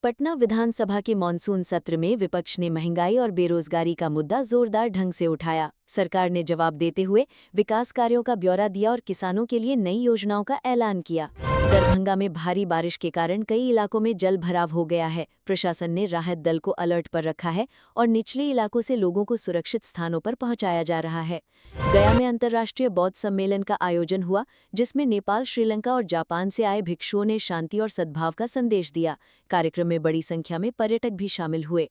पटना विधानसभा के मानसून सत्र में विपक्ष ने महंगाई और बेरोजगारी का मुद्दा जोरदार ढंग से उठाया। सरकार ने जवाब देते हुए विकास कार्यों का ब्यौरा दिया और किसानों के लिए नई योजनाओं का ऐलान किया। दरभंगा में भारी बारिश के कारण कई इलाकों में जल भराव हो गया है। प्रशासन ने राहत दल को अलर्ट पर रखा है और निचले इलाकों से लोगों को सुरक्षित स्थानों पर पहुंचाया जा रहा है। गया में अंतर्राष्ट्रीय बौद्ध सम्मेलन का आयोजन हुआ, जिसमें नेपाल, श्रीलंका और जापान से आए भिक्षुओं ने शांति और सद्भाव का संदेश दिया। कार्यक्रम में बड़ी संख्या में पर्यटक भी शामिल हुए।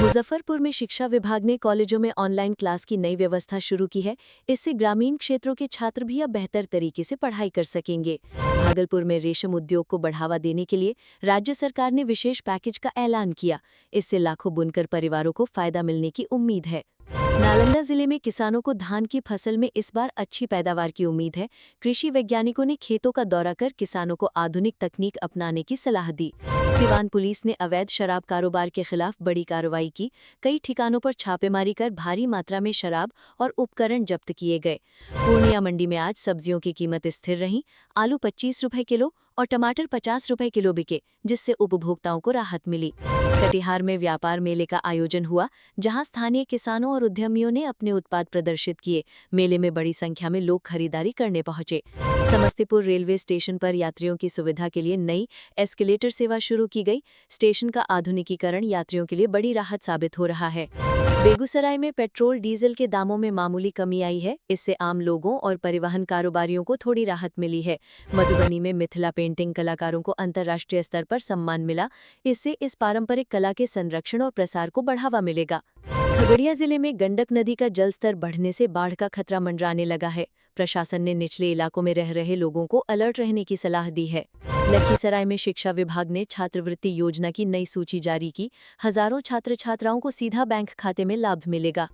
मुजफ्फरपुर में शिक्षा विभाग ने कॉलेजों में ऑनलाइन क्लास की नई व्यवस्था शुरू की है। इससे ग्रामीण क्षेत्रों के छात्र भी अब बेहतर तरीके से पढ़ाई कर सकेंगे। भागलपुर में रेशम उद्योग को बढ़ावा देने के लिए राज्य सरकार ने विशेष पैकेज का ऐलान किया। इससे लाखों बुनकर परिवारों को फायदा मिलने की उम्मीद है। नालंदा जिले में किसानों को धान की फसल में इस बार अच्छी पैदावार की उम्मीद है। कृषि वैज्ञानिकों ने खेतों का दौरा कर किसानों को आधुनिक तकनीक अपनाने की सलाह दी। सिवान पुलिस ने अवैध शराब कारोबार के खिलाफ बड़ी कार्रवाई की। कई ठिकानों पर छापेमारी कर भारी मात्रा में शराब और उपकरण जब्त किए गए। पूर्णिया मंडी में आज सब्जियों की कीमत स्थिर रही। आलू 25 रुपए किलो और टमाटर 50 रुपए किलो बिके, जिससे उपभोक्ताओं को राहत मिली। कटिहार में व्यापार मेले का आयोजन हुआ, जहां स्थानीय किसानों और उद्यमियों ने अपने उत्पाद प्रदर्शित किए। मेले में बड़ी संख्या में लोग खरीदारी करने पहुंचे। समस्तीपुर रेलवे स्टेशन पर यात्रियों की सुविधा के लिए नई एस्केलेटर सेवा शुरू की गई। स्टेशन का आधुनिकीकरण यात्रियों के लिए बड़ी राहत साबित हो रहा है। बेगूसराय में पेट्रोल डीजल के दामों में मामूली कमी आई है। इससे आम लोगों और परिवहन कारोबारियों को थोड़ी राहत मिली है। मधुबनी में मिथिला पेंटिंग कलाकारों को अंतर्राष्ट्रीय स्तर पर सम्मान मिला। इससे इस पारंपरिक कला के संरक्षण और प्रसार को बढ़ावा मिलेगा। खगड़िया जिले में गंडक नदी का जलस्तर बढ़ने से बाढ़ का खतरा मंडराने लगा है। प्रशासन ने निचले इलाकों में रह रहे लोगों को अलर्ट रहने की सलाह दी है। लखीसराय में शिक्षा विभाग ने छात्रवृत्ति योजना की नई सूची जारी की। हजारों छात्र छात्राओं को सीधा बैंक खाते में लाभ मिलेगा।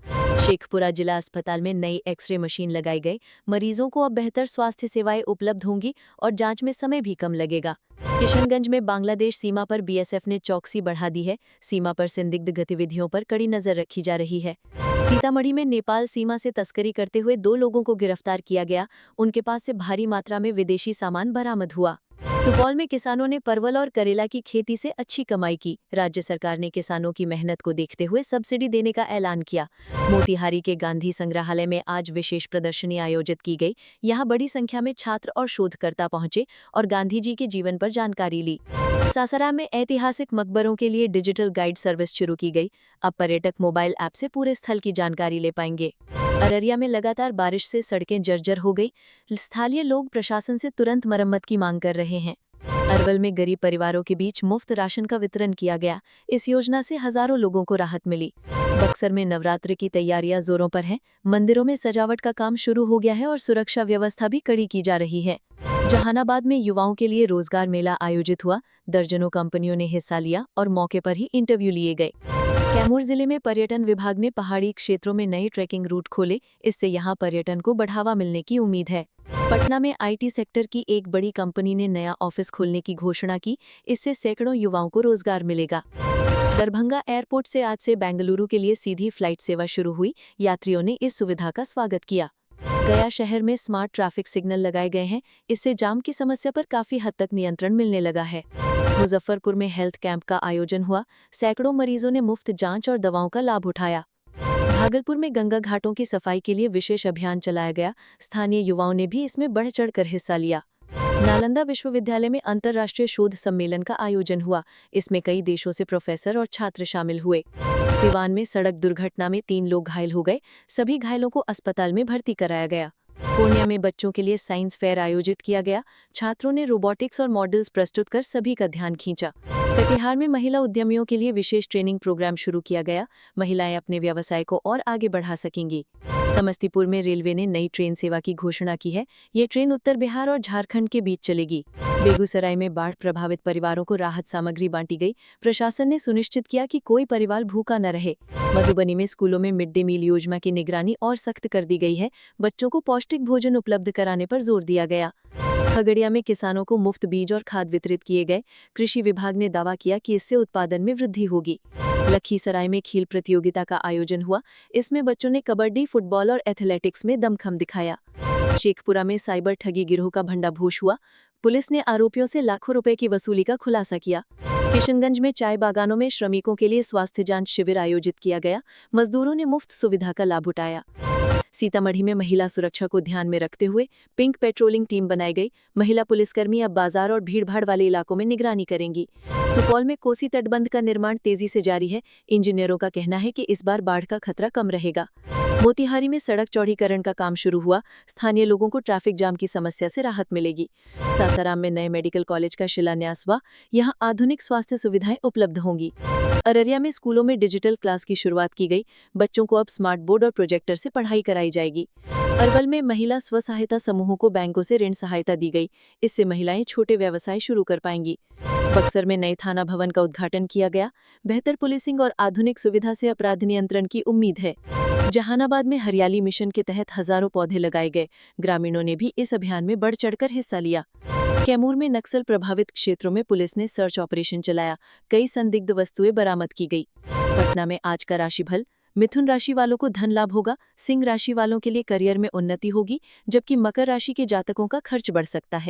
शेखपुरा जिला अस्पताल में नई एक्सरे मशीन लगाई गई। मरीजों को अब बेहतर स्वास्थ्य सेवाएं उपलब्ध होंगी और जांच में समय भी कम लगेगा। किशनगंज में बांग्लादेश सीमा पर बीएसएफ ने चौकसी बढ़ा दी है। सीमा पर संदिग्ध गतिविधियों पर कड़ी नजर रखी जा रही है। सीतामढ़ी में नेपाल सीमा से तस्करी करते हुए 2 लोगों को गिरफ्तार किया गया। उनके पास से भारी मात्रा में विदेशी सामान बरामद हुआ। सुपौल में किसानों ने परवल और करेला की खेती से अच्छी कमाई की। राज्य सरकार ने किसानों की मेहनत को देखते हुए सब्सिडी देने का ऐलान किया। मोतिहारी के गांधी संग्रहालय में आज विशेष प्रदर्शनी आयोजित की गई। यहां बड़ी संख्या में छात्र और शोधकर्ता पहुंचे और गांधी जी के जीवन पर जानकारी ली। सासाराम में ऐतिहासिक मकबरों के लिए डिजिटल गाइड सर्विस शुरू की गई। अब पर्यटक मोबाइल ऐप से पूरे स्थल की जानकारी ले पाएंगे। अररिया में लगातार बारिश से सड़कें जर्जर हो गई। स्थानीय लोग प्रशासन से तुरंत मरम्मत की मांग कर रहे हैं। अरवल में गरीब परिवारों के बीच मुफ्त राशन का वितरण किया गया। इस योजना से हजारों लोगों को राहत मिली। बक्सर में नवरात्र की तैयारियां जोरों पर हैं। मंदिरों में सजावट का काम शुरू हो गया है और सुरक्षा व्यवस्था भी कड़ी की जा रही है। जहानाबाद में युवाओं के लिए रोजगार मेला आयोजित हुआ। दर्जनों कंपनियों ने हिस्सा लिया और मौके पर ही इंटरव्यू लिए गए। कैमूर जिले में पर्यटन विभाग ने पहाड़ी क्षेत्रों में नए ट्रैकिंग रूट खोले। इससे यहां पर्यटन को बढ़ावा मिलने की उम्मीद है। पटना में आईटी सेक्टर की एक बड़ी कंपनी ने नया ऑफिस खोलने की घोषणा की। इससे सैकड़ों युवाओं को रोजगार मिलेगा। दरभंगा एयरपोर्ट से आज से बेंगलुरु के लिए सीधी फ्लाइट सेवा शुरू हुई। यात्रियों ने इस सुविधा का स्वागत किया। गया शहर में स्मार्ट ट्रैफिक सिग्नल लगाए गए हैं। इससे जाम की समस्या पर काफी हद तक नियंत्रण मिलने लगा है। मुजफ्फरपुर में हेल्थ कैंप का आयोजन हुआ। सैकड़ों मरीजों ने मुफ्त जांच और दवाओं का लाभ उठाया। भागलपुर में गंगा घाटों की सफाई के लिए विशेष अभियान चलाया गया। स्थानीय युवाओं ने भी इसमें बढ़ चढ़कर हिस्सा लिया। नालंदा विश्वविद्यालय में अंतर्राष्ट्रीय शोध सम्मेलन का आयोजन हुआ। इसमें कई देशों से प्रोफेसर और छात्र शामिल हुए। सिवान में सड़क दुर्घटना में 3 लोग घायल हो गए। सभी घायलों को अस्पताल में भर्ती कराया गया। पूर्णिया में बच्चों के लिए साइंस फेयर आयोजित किया गया। छात्रों ने रोबोटिक्स और मॉडल्स प्रस्तुत कर सभी का ध्यान खींचा। कटिहार में महिला उद्यमियों के लिए विशेष ट्रेनिंग प्रोग्राम शुरू किया गया। महिलाएं अपने व्यवसाय को और आगे बढ़ा सकेंगी। समस्तीपुर में रेलवे ने नई ट्रेन सेवा की घोषणा की है। ये ट्रेन उत्तर बिहार और झारखंड के बीच चलेगी। बेगूसराय में बाढ़ प्रभावित परिवारों को राहत सामग्री बांटी गई। प्रशासन ने सुनिश्चित किया कि कोई परिवार भूखा न रहे। मधुबनी में स्कूलों में मिड डे मील योजना की निगरानी और सख्त कर दी गई है। बच्चों को पौष्टिक भोजन उपलब्ध कराने पर जोर दिया गया। खगड़िया में किसानों को मुफ्त बीज और खाद वितरित किए गए। कृषि विभाग ने दावा किया कि इससे उत्पादन में वृद्धि होगी। लखीसराय में खेल प्रतियोगिता का आयोजन हुआ। इसमें बच्चों ने कबड्डी, फुटबॉल और एथलेटिक्स में दमखम दिखाया। शेखपुरा में साइबर ठगी गिरोह का भंडाफोड़ हुआ। पुलिस ने आरोपियों से लाखों रुपए की वसूली का खुलासा किया। किशनगंज में चाय बागानों में श्रमिकों के लिए स्वास्थ्य जांच शिविर आयोजित किया गया। मजदूरों ने मुफ्त सुविधा का लाभ उठाया। सीतामढ़ी में महिला सुरक्षा को ध्यान में रखते हुए पिंक पेट्रोलिंग टीम बनाई गई। महिला पुलिसकर्मी अब बाजार और भीड़भाड़ वाले इलाकों में निगरानी करेंगी। सुपौल में कोसी तटबंध का निर्माण तेजी से जारी है। इंजीनियरों का कहना है कि इस बार बाढ़ का खतरा कम रहेगा। मोतिहारी में सड़क चौड़ीकरण का काम शुरू हुआ। स्थानीय लोगों को ट्रैफिक जाम की समस्या से राहत मिलेगी। सासाराम में नए मेडिकल कॉलेज का शिलान्यास हुआ। यहां आधुनिक स्वास्थ्य सुविधाएं उपलब्ध होंगी। अररिया में स्कूलों में डिजिटल क्लास की शुरुआत की गई। बच्चों को अब स्मार्ट बोर्ड और प्रोजेक्टर से पढ़ाई कराई जाएगी। अरवल में महिला स्व सहायता समूहों को बैंकों से ऋण सहायता दी गई। इससे महिलाएं छोटे व्यवसाय शुरू कर पाएंगी। बक्सर में नए थाना भवन का उद्घाटन किया गया। बेहतर पुलिसिंग और आधुनिक सुविधा से अपराध नियंत्रण की उम्मीद है। जहानाबाद में हरियाली मिशन के तहत हजारों पौधे लगाए गए। ग्रामीणों ने भी इस अभियान में बढ़ चढ़कर हिस्सा लिया। कैमूर में नक्सल प्रभावित क्षेत्रों में पुलिस ने सर्च ऑपरेशन चलाया। कई संदिग्ध वस्तुएं बरामद की गई। पटना में आज का राशिफल। मिथुन राशि वालों को धन लाभ होगा। सिंह राशि वालों के लिए करियर में उन्नति होगी, जबकि मकर राशि के जातकों का खर्च बढ़ सकता है।